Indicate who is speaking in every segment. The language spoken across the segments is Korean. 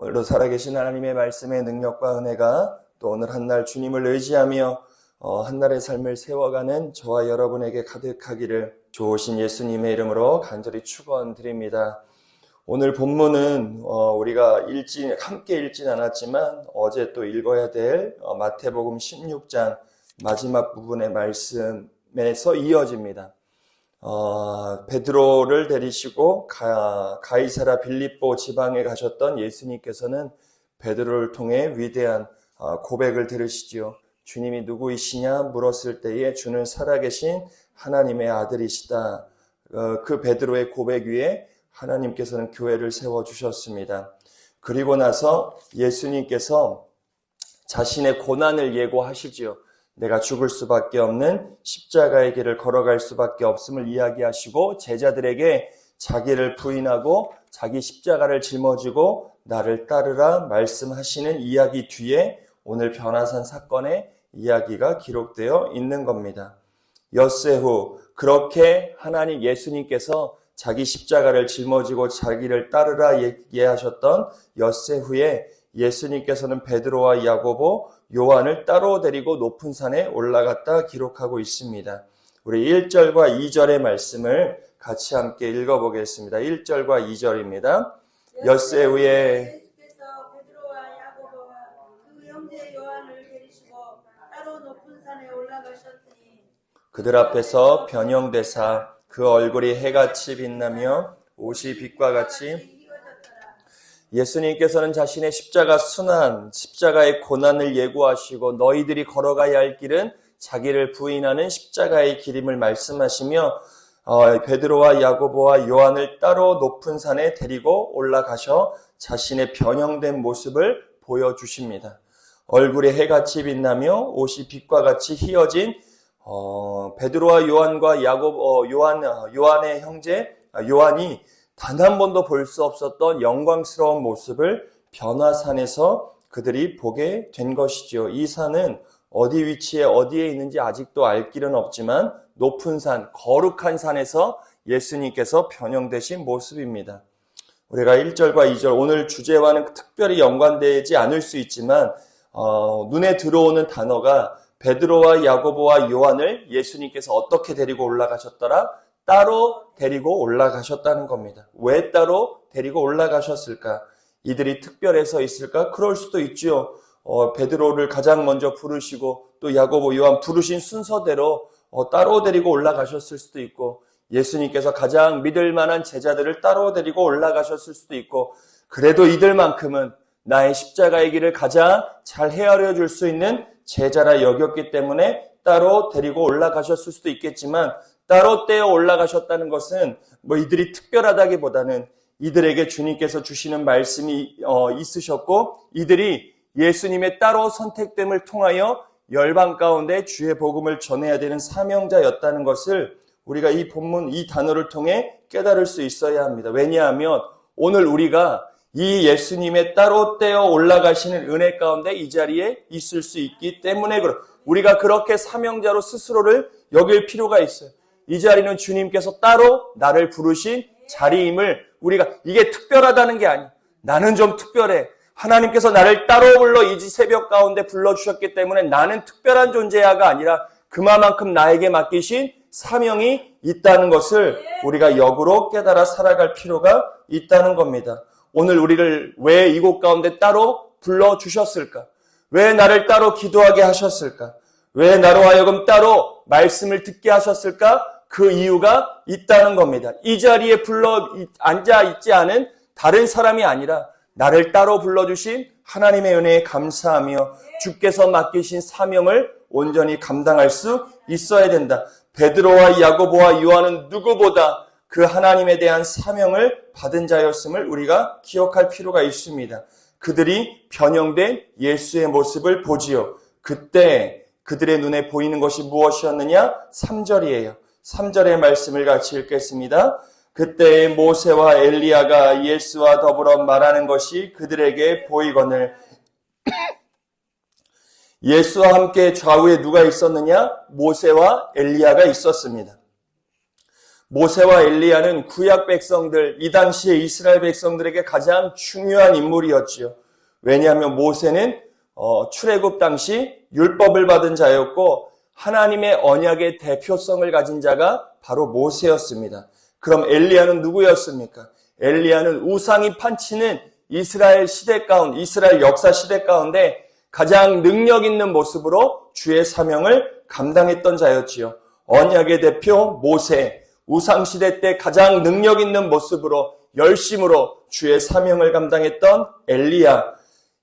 Speaker 1: 오늘도 살아계신 하나님의 말씀의 능력과 은혜가 또 오늘 한 날 주님을 의지하며 한 날의 삶을 세워가는 저와 여러분에게 가득하기를 좋으신 예수님의 이름으로 간절히 축원드립니다. 오늘 본문은 우리가 함께 읽진 않았지만 어제 또 읽어야 될 마태복음 16장 마지막 부분의 말씀에서 이어집니다. 베드로를 데리시고 가이사라 빌립보 지방에 가셨던 예수님께서는 베드로를 통해 위대한 고백을 들으시지요. 주님이 누구이시냐 물었을 때에 주는 살아계신 하나님의 아들이시다. 그 베드로의 고백 위에 하나님께서는 교회를 세워주셨습니다. 그리고 나서 예수님께서 자신의 고난을 예고하시지요. 내가 죽을 수밖에 없는 십자가의 길을 걸어갈 수밖에 없음을 이야기하시고 제자들에게 자기를 부인하고 자기 십자가를 짊어지고 나를 따르라 말씀하시는 이야기 뒤에 오늘 변화산 사건의 이야기가 기록되어 있는 겁니다. 엿새 후 그렇게 하나님 예수님께서 자기 십자가를 짊어지고 자기를 따르라 얘기하셨던 엿새 후에 예수님께서는 베드로와 야고보, 요한을 따로 데리고 높은 산에 올라갔다 기록하고 있습니다. 우리 1절과 2절의 말씀을 같이 함께 읽어보겠습니다. 1절과 2절입니다. 엿새 후에
Speaker 2: 예수께서 베드로와 야고보와 그 형제 요한을 데리시고 따로 높은 산에 올라가셨더니
Speaker 1: 그들 앞에서 변형되사 그 얼굴이 해같이 빛나며 옷이 빛과 같이 예수님께서는 자신의 십자가 순환, 십자가의 고난을 예고하시고 너희들이 걸어가야 할 길은 자기를 부인하는 십자가의 길임을 말씀하시며 베드로와 야고보와 요한을 따로 높은 산에 데리고 올라가셔 자신의 변형된 모습을 보여주십니다. 얼굴이 해같이 빛나며 옷이 빛과 같이 희어진 베드로와 요한과 요한의 형제 요한이 단 한 번도 볼 수 없었던 영광스러운 모습을 변화산에서 그들이 보게 된 것이지요. 이 산은 어디 위치에 어디에 있는지 아직도 알 길은 없지만 높은 산, 거룩한 산에서 예수님께서 변형되신 모습입니다. 우리가 1절과 2절 오늘 주제와는 특별히 연관되지 않을 수 있지만 눈에 들어오는 단어가 베드로와 야고보와 요한을 예수님께서 어떻게 데리고 올라가셨더라? 따로 데리고 올라가셨다는 겁니다. 왜 따로 데리고 올라가셨을까? 이들이 특별해서 있을까? 그럴 수도 있죠. 베드로를 가장 먼저 부르시고 또 야고보, 요한 부르신 순서대로 따로 데리고 올라가셨을 수도 있고 예수님께서 가장 믿을 만한 제자들을 따로 데리고 올라가셨을 수도 있고 그래도 이들만큼은 나의 십자가의 길을 가장 잘 헤아려 줄 수 있는 제자라 여겼기 때문에 따로 데리고 올라가셨을 수도 있겠지만 따로 떼어 올라가셨다는 것은 이들이 특별하다기보다는 이들에게 주님께서 주시는 말씀이 있으셨고 이들이 예수님의 따로 선택됨을 통하여 열방 가운데 주의 복음을 전해야 되는 사명자였다는 것을 우리가 이 본문, 이 단어를 통해 깨달을 수 있어야 합니다. 왜냐하면 오늘 우리가 이 예수님의 따로 떼어 올라가시는 은혜 가운데 이 자리에 있을 수 있기 때문에 우리가 그렇게 사명자로 스스로를 여길 필요가 있어요. 이 자리는 주님께서 따로 나를 부르신 자리임을 우리가 이게 특별하다는 게 아니에요. 나는 좀 특별해. 하나님께서 나를 따로 불러 이 새벽 가운데 불러주셨기 때문에 나는 특별한 존재야가 아니라 그만큼 나에게 맡기신 사명이 있다는 것을 우리가 역으로 깨달아 살아갈 필요가 있다는 겁니다. 오늘 우리를 왜 이곳 가운데 따로 불러주셨을까? 왜 나를 따로 기도하게 하셨을까? 왜 나로 하여금 따로 말씀을 듣게 하셨을까? 그 이유가 있다는 겁니다. 이 자리에 앉아있지 않은 다른 사람이 아니라 나를 따로 불러주신 하나님의 은혜에 감사하며 주께서 맡기신 사명을 온전히 감당할 수 있어야 된다. 베드로와 야고보와 요한은 누구보다 그 하나님에 대한 사명을 받은 자였음을 우리가 기억할 필요가 있습니다. 그들이 변형된 예수의 모습을 보지요. 그때 그들의 눈에 보이는 것이 무엇이었느냐? 3절이에요. 3절의 말씀을 같이 읽겠습니다. 그때 모세와 엘리야가 예수와 더불어 말하는 것이 그들에게 보이거늘 예수와 함께 좌우에 누가 있었느냐? 모세와 엘리야가 있었습니다. 모세와 엘리야는 구약 백성들, 이 당시에 이스라엘 백성들에게 가장 중요한 인물이었지요. 왜냐하면 모세는 출애굽 당시 율법을 받은 자였고 하나님의 언약의 대표성을 가진 자가 바로 모세였습니다. 그럼 엘리야는 누구였습니까? 엘리야는 우상이 판치는 이스라엘 역사 시대 가운데 가장 능력 있는 모습으로 주의 사명을 감당했던 자였지요. 언약의 대표 모세, 우상시대 때 가장 능력 있는 모습으로 열심으로 주의 사명을 감당했던 엘리야,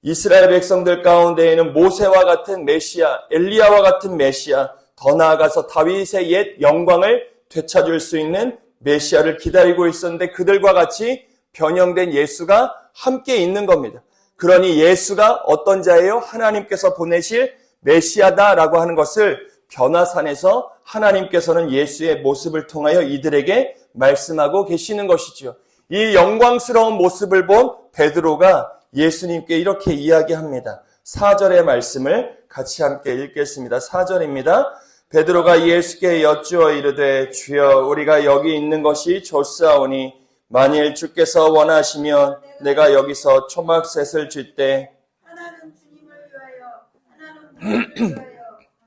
Speaker 1: 이스라엘 백성들 가운데에는 모세와 같은 메시아, 엘리야와 같은 메시아, 더 나아가서 다윗의 옛 영광을 되찾을 수 있는 메시아를 기다리고 있었는데 그들과 같이 변형된 예수가 함께 있는 겁니다. 그러니 예수가 어떤 자예요? 하나님께서 보내실 메시아다라고 하는 것을 변화산에서 하나님께서는 예수의 모습을 통하여 이들에게 말씀하고 계시는 것이지요. 이 영광스러운 모습을 본 베드로가 예수님께 이렇게 이야기합니다. 4절의 말씀을 같이 함께 읽겠습니다. 4절입니다. 베드로가 예수께 여쭈어 이르되 주여 우리가 여기 있는 것이 좋사오니 만일 주께서 원하시면 내가 여기서 초막셋을 줄 때
Speaker 2: 하나는 주님을 위하여 하나는 모세를 위하여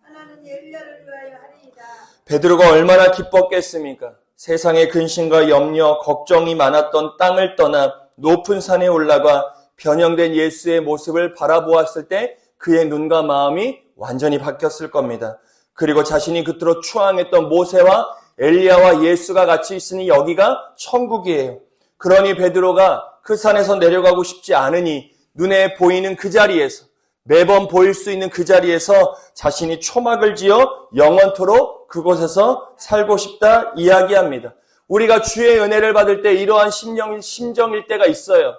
Speaker 2: 하나는 엘리야를 위하여 하리이다.
Speaker 1: 베드로가 얼마나 기뻤겠습니까? 세상의 근심과 염려, 걱정이 많았던 땅을 떠나 높은 산에 올라가 변형된 예수의 모습을 바라보았을 때 그의 눈과 마음이 완전히 바뀌었을 겁니다. 그리고 자신이 그토록 추앙했던 모세와 엘리야와 예수가 같이 있으니 여기가 천국이에요. 그러니 베드로가 그 산에서 내려가고 싶지 않으니 눈에 보이는 그 자리에서, 매번 보일 수 있는 그 자리에서 자신이 초막을 지어 영원토록 그곳에서 살고 싶다 이야기합니다. 우리가 주의 은혜를 받을 때 이러한 심정일 때가 있어요.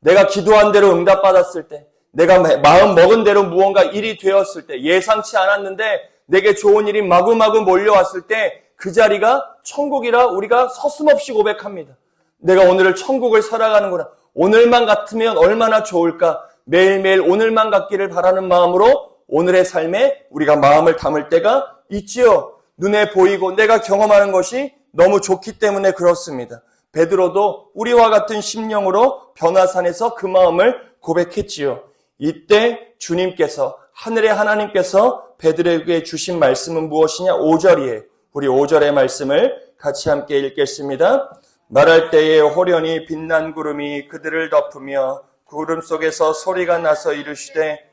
Speaker 1: 내가 기도한 대로 응답받았을 때, 내가 마음 먹은 대로 무언가 일이 되었을 때, 예상치 않았는데 내게 좋은 일이 마구마구 몰려왔을 때 그 자리가 천국이라 우리가 서슴없이 고백합니다. 내가 오늘을 천국을 살아가는구나. 오늘만 같으면 얼마나 좋을까. 매일매일 오늘만 같기를 바라는 마음으로 오늘의 삶에 우리가 마음을 담을 때가 있지요. 눈에 보이고 내가 경험하는 것이 너무 좋기 때문에 그렇습니다. 베드로도 우리와 같은 심령으로 변화산에서 그 마음을 고백했지요. 이때 주님께서, 하늘의 하나님께서 베드로에게 주신 말씀은 무엇이냐? 5절이에요. 우리 5절의 말씀을 같이 함께 읽겠습니다. 말할 때에 호련히 빛난 구름이 그들을 덮으며 구름 속에서 소리가 나서 이르시되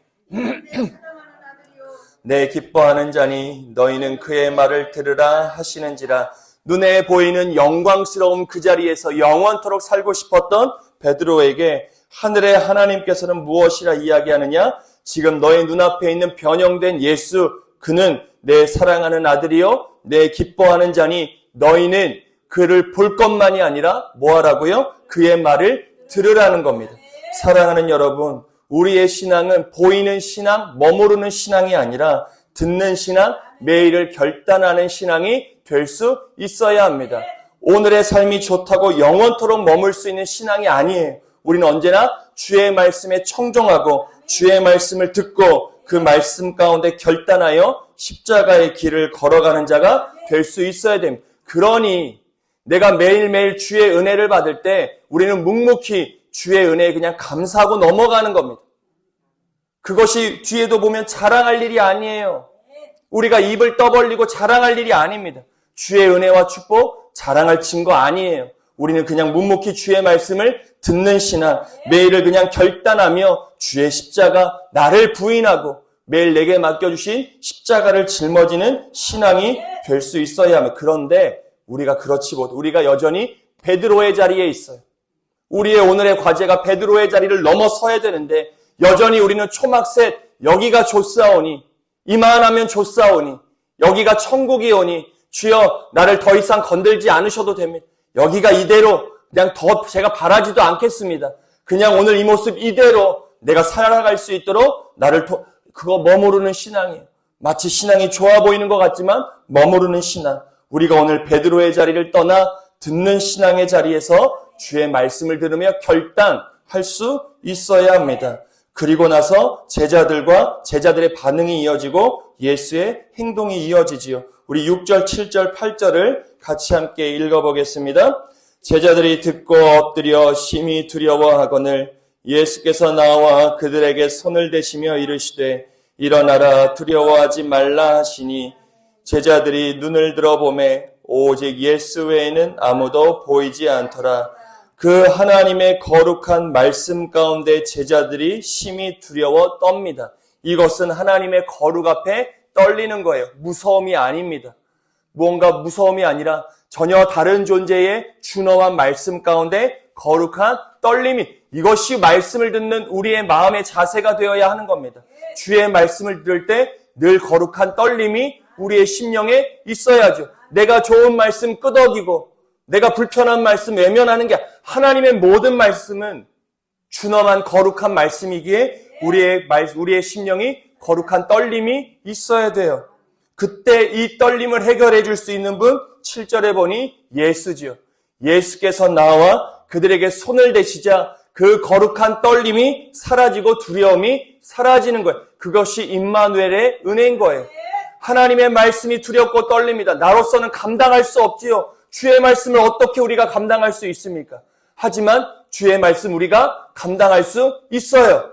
Speaker 1: 내 기뻐하는 자니 너희는 그의 말을 들으라 하시는지라. 눈에 보이는 영광스러운 그 자리에서 영원토록 살고 싶었던 베드로에게 하늘의 하나님께서는 무엇이라 이야기하느냐? 지금 너의 눈앞에 있는 변형된 예수, 그는 내 사랑하는 아들이요 내 기뻐하는 자니 너희는 그를 볼 것만이 아니라 뭐하라고요? 그의 말을 들으라는 겁니다. 사랑하는 여러분, 우리의 신앙은 보이는 신앙, 머무르는 신앙이 아니라 듣는 신앙, 매일을 결단하는 신앙이 될 수 있어야 합니다. 오늘의 삶이 좋다고 영원토록 머물 수 있는 신앙이 아니에요. 우리는 언제나 주의 말씀에 청종하고 주의 말씀을 듣고 그 말씀 가운데 결단하여 십자가의 길을 걸어가는 자가 될 수 있어야 됩니다. 그러니 내가 매일매일 주의 은혜를 받을 때 우리는 묵묵히 주의 은혜에 그냥 감사하고 넘어가는 겁니다. 그것이 뒤에도 보면 자랑할 일이 아니에요. 우리가 입을 떠벌리고 자랑할 일이 아닙니다. 주의 은혜와 축복 자랑할 증거 아니에요. 우리는 그냥 묵묵히 주의 말씀을 듣는 신앙, 매일을 그냥 결단하며 주의 십자가, 나를 부인하고 매일 내게 맡겨주신 십자가를 짊어지는 신앙이 될 수 있어야 합니다. 그런데 우리가 그렇지 못해. 우리가 여전히 베드로의 자리에 있어요. 우리의 오늘의 과제가 베드로의 자리를 넘어서야 되는데 여전히 우리는 초막셋, 여기가 좋사오니, 이만하면 좋사오니, 여기가 천국이 오니 주여 나를 더 이상 건들지 않으셔도 됩니다. 여기가 이대로 그냥 더 제가 바라지도 않겠습니다. 그냥 오늘 이 모습 이대로 내가 살아갈 수 있도록 나를 그거 머무르는 신앙이에요. 마치 신앙이 좋아 보이는 것 같지만 머무르는 신앙. 우리가 오늘 베드로의 자리를 떠나 듣는 신앙의 자리에서 주의 말씀을 들으며 결단할 수 있어야 합니다. 그리고 나서 제자들의 반응이 이어지고 예수의 행동이 이어지지요. 우리 6절, 7절, 8절을 같이 함께 읽어보겠습니다. 제자들이 듣고 엎드려 심히 두려워하거늘 예수께서 나와 그들에게 손을 대시며 이르시되 일어나라 두려워하지 말라 하시니 제자들이 눈을 들어보매 오직 예수 외에는 아무도 보이지 않더라. 그 하나님의 거룩한 말씀 가운데 제자들이 심히 두려워 떱니다. 이것은 하나님의 거룩 앞에 떨리는 거예요. 무서움이 아닙니다. 무언가 무서움이 아니라 전혀 다른 존재의 준엄한 말씀 가운데 거룩한 떨림이, 이것이 말씀을 듣는 우리의 마음의 자세가 되어야 하는 겁니다. 주의 말씀을 들을 때 늘 거룩한 떨림이 우리의 심령에 있어야죠. 내가 좋은 말씀 끄덕이고 내가 불편한 말씀 외면하는 게, 하나님의 모든 말씀은 준엄한 거룩한 말씀이기에 우리의 심령이 거룩한 떨림이 있어야 돼요. 그때 이 떨림을 해결해 줄 수 있는 분, 7절에 보니 예수지요. 예수께서 나와 그들에게 손을 대시자 그 거룩한 떨림이 사라지고 두려움이 사라지는 거예요. 그것이 임마누엘의 은혜인 거예요. 하나님의 말씀이 두렵고 떨립니다. 나로서는 감당할 수 없지요. 주의 말씀을 어떻게 우리가 감당할 수 있습니까? 하지만 주의 말씀 우리가 감당할 수 있어요.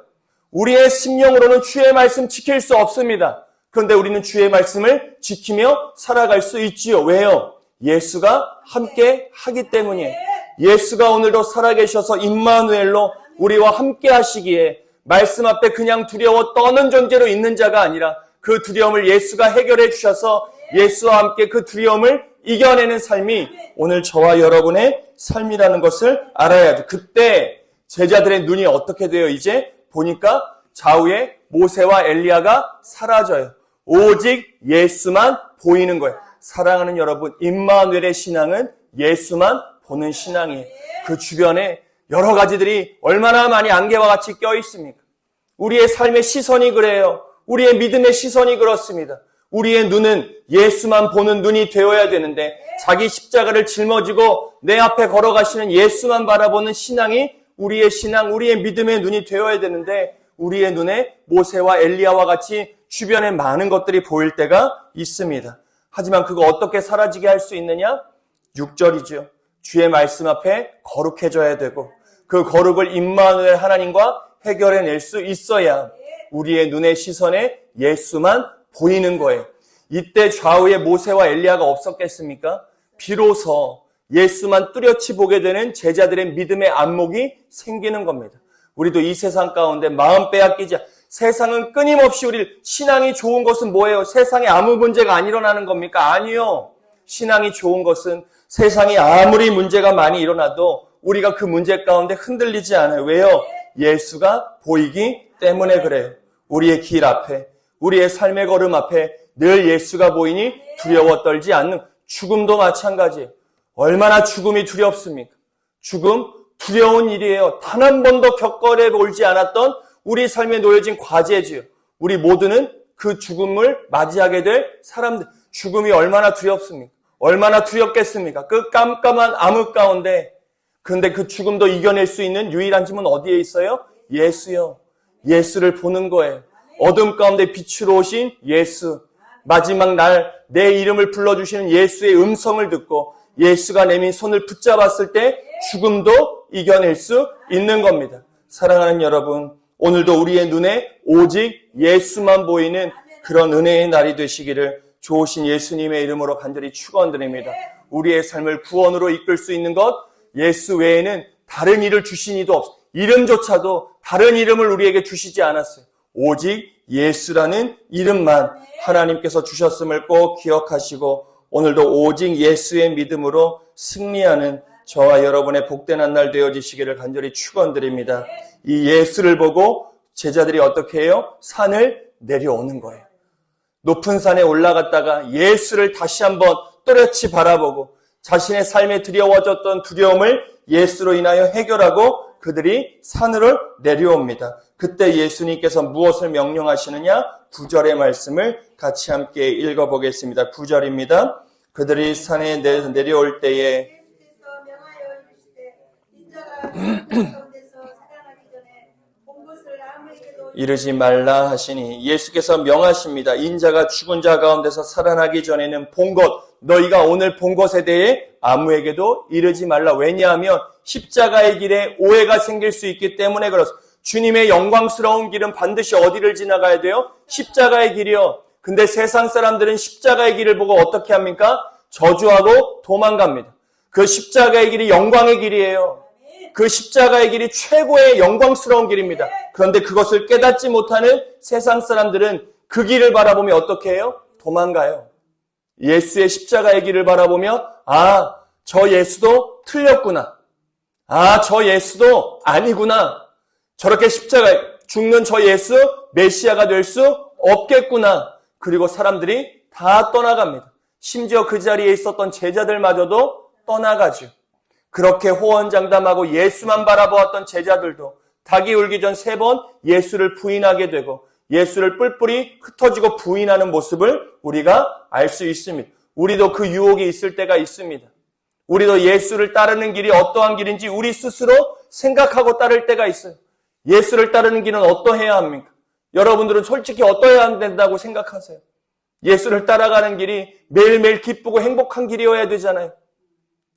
Speaker 1: 우리의 심령으로는 주의 말씀 지킬 수 없습니다. 그런데 우리는 주의 말씀을 지키며 살아갈 수 있지요. 왜요? 예수가 함께 하기 때문이에요. 예수가 오늘도 살아계셔서 임마누엘로 우리와 함께 하시기에 말씀 앞에 그냥 두려워 떠는 존재로 있는 자가 아니라 그 두려움을 예수가 해결해 주셔서 예수와 함께 그 두려움을 이겨내는 삶이 오늘 저와 여러분의 삶이라는 것을 알아야죠. 그때 제자들의 눈이 어떻게 돼요? 이제 보니까 좌우에 모세와 엘리야가 사라져요. 오직 예수만 보이는 거예요. 사랑하는 여러분, 임마누엘의 신앙은 예수만 보는 신앙이에요. 그 주변에 여러 가지들이 얼마나 많이 안개와 같이 껴 있습니까? 우리의 삶의 시선이 그래요. 우리의 믿음의 시선이 그렇습니다. 우리의 눈은 예수만 보는 눈이 되어야 되는데 자기 십자가를 짊어지고 내 앞에 걸어가시는 예수만 바라보는 신앙이 우리의 신앙, 우리의 믿음의 눈이 되어야 되는데 우리의 눈에 모세와 엘리야와 같이 주변에 많은 것들이 보일 때가 있습니다. 하지만 그거 어떻게 사라지게 할 수 있느냐? 6절이죠. 주의 말씀 앞에 거룩해져야 되고 그 거룩을 임마누엘 하나님과 해결해낼 수 있어야 우리의 눈의 시선에 예수만 보이는 거예요. 이때 좌우에 모세와 엘리야가 없었겠습니까? 비로소 예수만 뚜렷이 보게 되는 제자들의 믿음의 안목이 생기는 겁니다. 우리도 이 세상 가운데 마음 빼앗기지, 세상은 끊임없이 우리 신앙이 좋은 것은 뭐예요? 세상에 아무 문제가 안 일어나는 겁니까? 아니요. 신앙이 좋은 것은 세상에 아무리 문제가 많이 일어나도 우리가 그 문제 가운데 흔들리지 않아요. 왜요? 예수가 보이기 때문에 그래요. 우리의 길 앞에, 우리의 삶의 걸음 앞에 늘 예수가 보이니 두려워 떨지 않는, 죽음도 마찬가지예요. 얼마나 죽음이 두렵습니까? 죽음 두려운 일이에요. 단 한 번도 겪어내 보지 않았던 우리 삶에 놓여진 과제지요. 우리 모두는 그 죽음을 맞이하게 될 사람들. 죽음이 얼마나 두렵습니까? 얼마나 두렵겠습니까? 그 깜깜한 암흑 가운데. 그런데 그 죽음도 이겨낼 수 있는 유일한 힘은 어디에 있어요? 예수요. 예수를 보는 거예요. 어둠 가운데 빛으로 오신 예수. 마지막 날 내 이름을 불러주시는 예수의 음성을 듣고 예수가 내민 손을 붙잡았을 때 죽음도 이겨낼 수 있는 겁니다. 사랑하는 여러분, 오늘도 우리의 눈에 오직 예수만 보이는 그런 은혜의 날이 되시기를 좋으신 예수님의 이름으로 간절히 축원드립니다. 우리의 삶을 구원으로 이끌 수 있는 것, 예수 외에는 다른 일을 주신 이도 없어요. 이름조차도 다른 이름을 우리에게 주시지 않았어요. 오직 예수라는 이름만 하나님께서 주셨음을 꼭 기억하시고 오늘도 오직 예수의 믿음으로 승리하는 저와 여러분의 복된 한 날 되어지시기를 간절히 축원드립니다. 이 예수를 보고 제자들이 어떻게 해요? 산을 내려오는 거예요. 높은 산에 올라갔다가 예수를 다시 한번 또렷이 바라보고 자신의 삶에 두려워졌던 두려움을 예수로 인하여 해결하고 그들이 산으로 내려옵니다. 그때 예수님께서 무엇을 명령하시느냐? 9절의 말씀을 같이 함께 읽어보겠습니다. 9절입니다. 그들이 산에 내려올 때에
Speaker 2: 예수께서 명하여 이르시되 인자가 가운데서 살아나기 전에 본 것을 이것을 아무에게도
Speaker 1: 이르지 말라 하시니 예수께서 명하십니다. 인자가 죽은 자 가운데서 살아나기 전에는 본 것, 너희가 오늘 본 것에 대해 아무에게도 이르지 말라. 왜냐하면 십자가의 길에 오해가 생길 수 있기 때문에 그렇습니다. 주님의 영광스러운 길은 반드시 어디를 지나가야 돼요? 십자가의 길이요. 근데 세상 사람들은 십자가의 길을 보고 어떻게 합니까? 저주하고 도망갑니다. 그 십자가의 길이 영광의 길이에요. 그 십자가의 길이 최고의 영광스러운 길입니다. 그런데 그것을 깨닫지 못하는 세상 사람들은 그 길을 바라보며 어떻게 해요? 도망가요. 예수의 십자가의 길을 바라보며 아, 저 예수도 틀렸구나. 아, 저 예수도 아니구나. 저렇게 십자가에 죽는 저 예수 메시아가 될 수 없겠구나. 그리고 사람들이 다 떠나갑니다. 심지어 그 자리에 있었던 제자들마저도 떠나가죠. 그렇게 호언장담하고 예수만 바라보았던 제자들도 닭이 울기 전 3번 예수를 부인하게 되고 예수를 뿔뿔이 흩어지고 부인하는 모습을 우리가 알 수 있습니다. 우리도 그 유혹이 있을 때가 있습니다. 우리도 예수를 따르는 길이 어떠한 길인지 우리 스스로 생각하고 따를 때가 있어요. 예수를 따르는 길은 어떠해야 합니까? 여러분들은 솔직히 어떠해야 된다고 생각하세요? 예수를 따라가는 길이 매일매일 기쁘고 행복한 길이어야 되잖아요.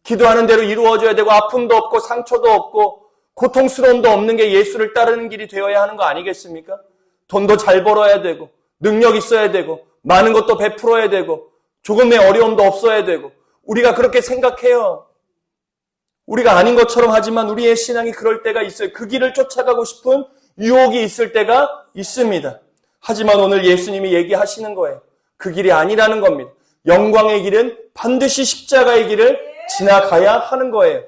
Speaker 1: 기도하는 대로 이루어져야 되고 아픔도 없고 상처도 없고 고통스러움도 없는 게 예수를 따르는 길이 되어야 하는 거 아니겠습니까? 돈도 잘 벌어야 되고 능력 있어야 되고 많은 것도 베풀어야 되고 조금의 어려움도 없어야 되고 우리가 그렇게 생각해요. 우리가 아닌 것처럼 하지만 우리의 신앙이 그럴 때가 있어요. 그 길을 쫓아가고 싶은 유혹이 있을 때가 있습니다. 하지만 오늘 예수님이 얘기하시는 거예요. 그 길이 아니라는 겁니다. 영광의 길은 반드시 십자가의 길을 지나가야 하는 거예요.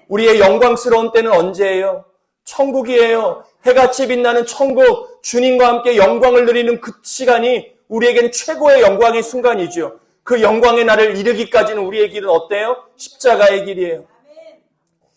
Speaker 1: 우리의 영광스러운 때는 언제예요? 천국이에요. 해같이 빛나는 천국, 주님과 함께 영광을 누리는 그 시간이 우리에게는 최고의 영광의 순간이죠. 그 영광의 날을 이르기까지는 우리의 길은 어때요? 십자가의 길이에요.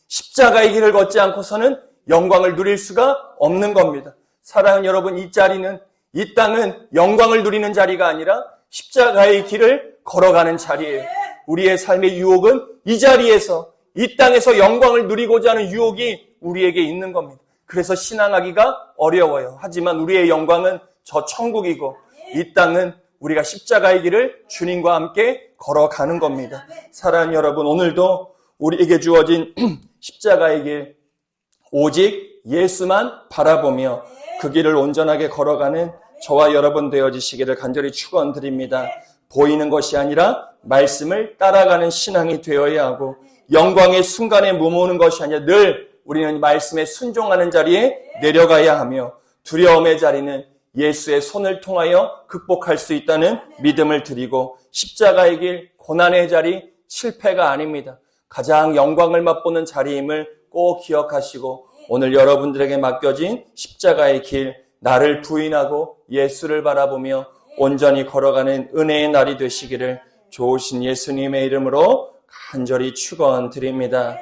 Speaker 1: 십자가의 길을 걷지 않고서는 영광을 누릴 수가 없는 겁니다. 사랑하는 여러분, 이 자리는, 이 땅은 영광을 누리는 자리가 아니라 십자가의 길을 걸어가는 자리예요. 우리의 삶의 유혹은 이 자리에서, 이 땅에서 영광을 누리고자 하는 유혹이 우리에게 있는 겁니다. 그래서 신앙하기가 어려워요. 하지만 우리의 영광은 저 천국이고 이 땅은 우리가 십자가의 길을 주님과 함께 걸어가는 겁니다. 사랑하는 여러분, 오늘도 우리에게 주어진 십자가의 길, 오직 예수만 바라보며 그 길을 온전하게 걸어가는 저와 여러분 되어지시기를 간절히 축원드립니다. 보이는 것이 아니라 말씀을 따라가는 신앙이 되어야 하고 영광의 순간에 머무는 것이 아니라 늘 우리는 말씀에 순종하는 자리에 내려가야 하며 두려움의 자리는 예수의 손을 통하여 극복할 수 있다는 믿음을 드리고 십자가의 길, 고난의 자리, 실패가 아닙니다. 가장 영광을 맛보는 자리임을 꼭 기억하시고 오늘 여러분들에게 맡겨진 십자가의 길, 나를 부인하고 예수를 바라보며 온전히 걸어가는 은혜의 날이 되시기를 좋으신 예수님의 이름으로 간절히 축원드립니다.